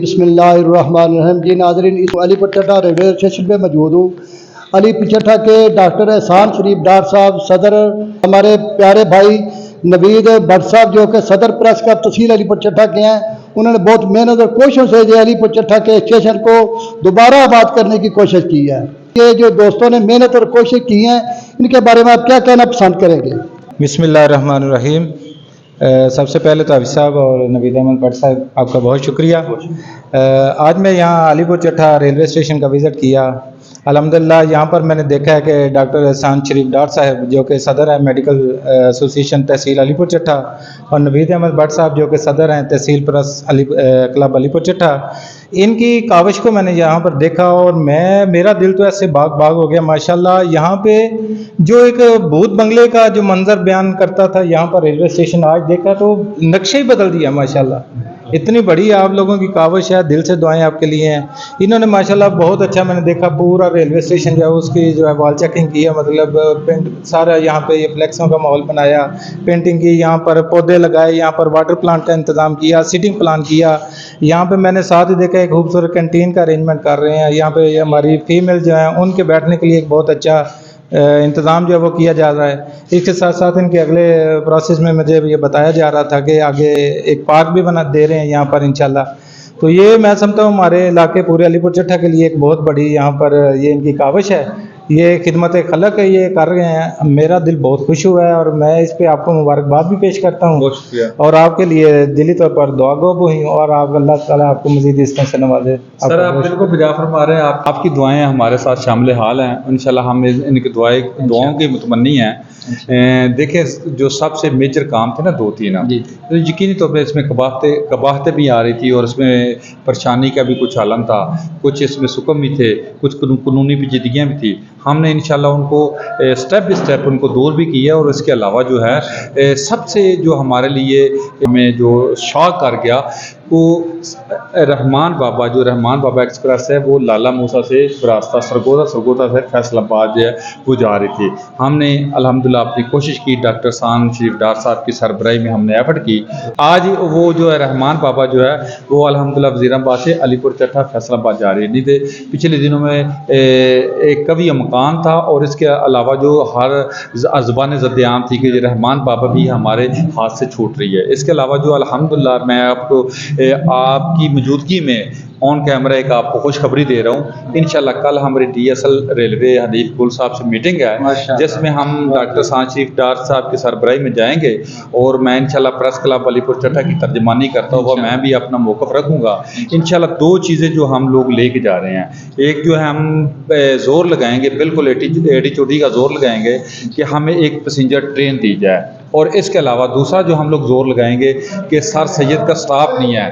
बिस्मिल्लाहिर्रहमानिर्रहीम। जी नाज़रीन, इस अलीपुर चट्टा रेलवे स्टेशन पे मौजूद हूँ। अलीपुर चट्टा के डॉक्टर एहसान शरीफ डार साहब सदर, हमारे प्यारे भाई नवीद भट्ट साहब जो कि सदर प्रेस का तहसील अलीपुर चट्टा के हैं, उन्होंने बहुत मेहनत और कोशिशों से जो अलीपुर चट्टा के स्टेशन को दोबारा आबाद करने की कोशिश की है। ये जो दोस्तों ने मेहनत और कोशिश की है, इनके बारे में आप क्या कहना पसंद करेंगे? बिस्मिल्लाहिर्रहमानिर्रहीम। सबसे पहले तो हाफिज़ साहब और नवीद अहमद भट्ट साहब, आपका बहुत शुक्रिया। आज मैं यहाँ अलीपुर चट्टा रेलवे स्टेशन का विज़िट किया। अल्हम्दुलिल्लाह यहाँ पर मैंने देखा है कि डॉक्टर एहसान शरीफ डार साहब जो कि सदर है मेडिकल एसोसिएशन तहसील अलीपुर चट्टा, और नवीद अहमद भट्ट साहब जो कि सदर हैं तहसील प्रेस क्लब अलीपुर चट्टा, इनकी काविश को मैंने यहाँ पर देखा और मेरा दिल तो ऐसे बाग बाग हो गया माशाल्लाह। यहाँ पे जो एक भूत बंगले का जो मंजर बयान करता था, यहाँ पर रेलवे स्टेशन आज देखा तो नक्शे ही बदल दिया माशाल्लाह। इतनी बड़ी आप लोगों की काविश है, दिल से दुआएं आपके लिए हैं। इन्होंने माशाल्लाह बहुत अच्छा मैंने देखा, पूरा रेलवे स्टेशन जो है उसकी जो है वॉल चेकिंग की है, मतलब पेंट सारा यहाँ पे ये फ्लैक्सों का माहौल बनाया, पेंटिंग की, यहाँ पर पौधे लगाए, यहाँ पर वाटर प्लांट का इंतज़ाम किया, सीटिंग प्लान किया। यहाँ पे मैंने साथ ही देखा एक खूबसूरत कैंटीन का अरेंजमेंट कर रहे हैं। यहाँ पे हमारी फीमेल जो है उनके बैठने के लिए एक बहुत अच्छा इंतज़ाम जो है वो किया जा रहा है। इसके साथ साथ इनके अगले प्रोसेस में मुझे ये बताया जा रहा था कि आगे एक पार्क भी बना दे रहे हैं यहाँ पर इंशाल्लाह। तो ये मैं समझता हूँ हमारे इलाके पूरे अलीपुर चट्टा के लिए एक बहुत बड़ी यहाँ पर ये इनकी काविश है, ये खिदमत खलक है, ये कर रहे हैं। मेरा दिल बहुत खुश हुआ है और मैं इस पे आपको मुबारकबाद भी पेश करता हूँ और आपके लिए दिली तौर पर दुआगो हुई हूँ और आप अल्लाह ताला आपको मज़ीद इस तरह से नवाजे। सर आप बिल्कुल बिजा फरमा रहे हैं, आपकी दुआएं हमारे साथ शामिल हाल हैं। इंशाल्लाह हम इनकी दुआओं की मुतमन्नी हैं। देखिए जो सबसे मेजर काम थे ना दो तीन, तो यकीनी तौर पर इसमें कबाहतें भी आ रही थी और इसमें परेशानी का भी कुछ आलम था, कुछ इसमें सुकम भी थे, कुछ कानूनी पेचीदगियाँ भी थी। हमने इंशाल्लाह उनको स्टेप बाई स्टेप उनको दूर भी किया और इसके अलावा जो है सबसे जो हमारे लिए हमें जो शॉक कर गया वो रहमान बाबा एक्सप्रेस है, वो लाला मूसा से रास्ता सरगोदा से फैसलाबाद जो है वो जा रही थी। हमने अल्हम्दुलिल्लाह अपनी कोशिश की, डॉक्टर एहसान शरीफ डार साहब की सरबराही में हमने एफर्ट की। आज वो जो है रहमान बाबा जो है वो अल्हम्दुलिल्लाह वज़ीराबाद से अलीपुर चट्टा फैसलाबाद जा रही है। नहीं थे पिछले दिनों में एक कवि मकान था और इसके अलावा जो हर ज़बान ज़द्याम थी कि रहमान बाबा भी हमारे हाथ से छूट रही है। इसके अलावा जो अल्हम्दुलिल्लाह मैं आपको आपकी मौजूदगी में ऑन कैमरा एक आपको खुशखबरी दे रहा हूँ। इंशाल्लाह कल हमारी DSL रेलवे हनीफ गुल साहब से मीटिंग है जिसमें हम डॉक्टर एहसान शरीफ डार साहब की सरबराही में जाएंगे और मैं इंशाल्लाह प्रेस क्लब अलीपुर चट्टा की तर्जमानी करता हुआ मैं भी अपना मौक़िफ़ रखूँगा। इंशाल्लाह दो चीज़ें जो हम लोग लेके जा रहे हैं, एक जो है हम ज़ोर लगाएंगे, बिल्कुल एटीट्यूड का ज़ोर लगाएंगे कि हमें एक पैसेंजर ट्रेन दी जाए, और इसके अलावा दूसरा जो हम लोग ज़ोर लगाएंगे कि सर सैयद का स्टाफ नहीं है,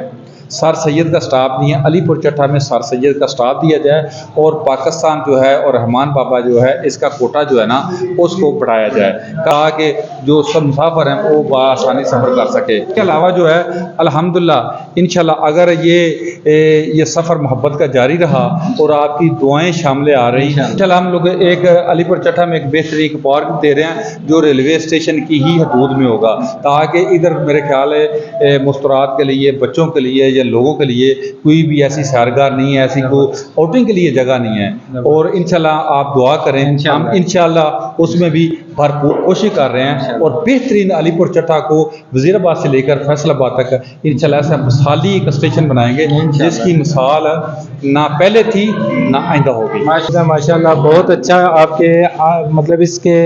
अलीपुर चट्टा में सर सैयद का स्टाफ दिया जाए और पाकिस्तान जो है और रहमान बाबा जो है इसका कोटा जो है ना उसको बढ़ाया जाए, कहा कि जो सब मुसाफिर हैं वो आसानी सफ़र कर सके। इसके अलावा जो है अल्हम्दुलिल्लाह इंशाल्लाह अगर ये सफ़र मोहब्बत का जारी रहा और आपकी दुआएं शामिल आ रही हैं, इंशाल्लाह हम लोग एक अलीपुर चट्टा में एक बेहतरीन पार्क दे रहे हैं जो रेलवे स्टेशन की ही हदूद में होगा, ताकि इधर मेरे ख्याल है मुस्तरात के लिए, बच्चों के लिए या लोगों के लिए कोई भी ऐसी सैरगाह नहीं है, ऐसी को आउटिंग के लिए जगह नहीं है। और इंशाल्लाह आप दुआ करें, हम इंशाल्लाह उसमें भी भरपूर कोशिश कर रहे हैं और बेहतरीन अलीपुर चट्टा को वज़ीराबाद से लेकर फैसलाबाद तक इंशाल्लाह ऐसा मिसाली एक स्टेशन बनाएंगे जिसकी मिसाल ना पहले थी ना आइंदा होगी। माशाल्लाह बहुत अच्छा आपके मतलब इसके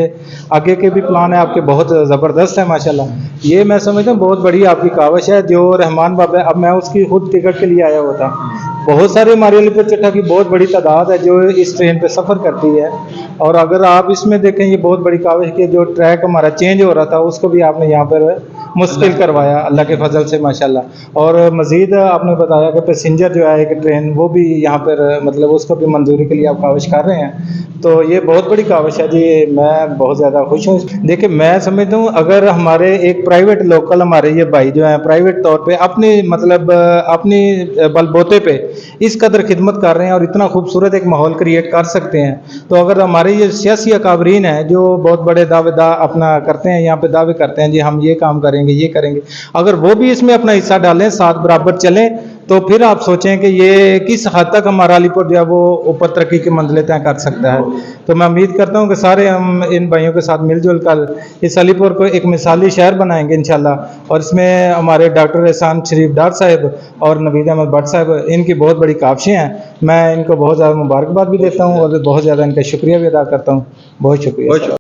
आगे के भी प्लान है आपके, बहुत ज़बरदस्त है माशाल्लाह। ये मैं समझता हूँ बहुत बड़ी आपकी काविश है जो रहमान बाबा, अब मैं उसकी खुद टिकट के लिए आया हुआ था। बहुत सारे हमारे अलीपुर चट्टा की बहुत बड़ी तादाद है जो इस ट्रेन पे सफ़र करती है, और अगर आप इसमें देखें ये बहुत बड़ी काविश की जो ट्रैक हमारा चेंज हो रहा था उसको भी आपने यहाँ पर मुश्किल करवाया अल्लाह के फजल से माशाल्लाह। और मज़ीद आपने बताया कि पैसेंजर जो है एक ट्रेन वो भी यहाँ पर मतलब उसको भी मंजूरी के लिए आप काविश कर रहे हैं, तो ये बहुत बड़ी काविश है जी, मैं बहुत ज़्यादा खुश हूँ। देखिए मैं समझता हूँ अगर हमारे एक प्राइवेट लोकल हमारे ये भाई जो है प्राइवेट तौर पे अपनी मतलब अपनी बलबोते पे इस कदर खिदमत कर रहे हैं और इतना खूबसूरत एक माहौल क्रिएट कर सकते हैं, तो अगर हमारे ये सियासी अकाबरीन हैं जो बहुत बड़े दावेदार अपना करते हैं, यहाँ पे दावे करते हैं जी हम ये काम करेंगे ये करेंगे, अगर वो भी इसमें अपना हिस्सा डालें, साथ बराबर चलें, तो फिर आप सोचें कि ये किस हद तक हमारा अलीपुर जो है वो ऊपर तरक्की की मंजिलें तय कर सकता है। तो मैं उम्मीद करता हूँ कि सारे हम इन भाइयों के साथ मिलजुल कर इस अलीपुर को एक मिसाली शहर बनाएंगे इंशाल्लाह। और इसमें हमारे डॉक्टर एहसान शरीफ डार साहब और नवीद अहमद भट्ट साहब, इनकी बहुत बड़ी काविशें हैं। मैं इनको बहुत ज़्यादा मुबारकबाद भी देता हूँ और बहुत ज़्यादा इनका शुक्रिया भी अदा करता हूँ। बहुत शुक्रिया।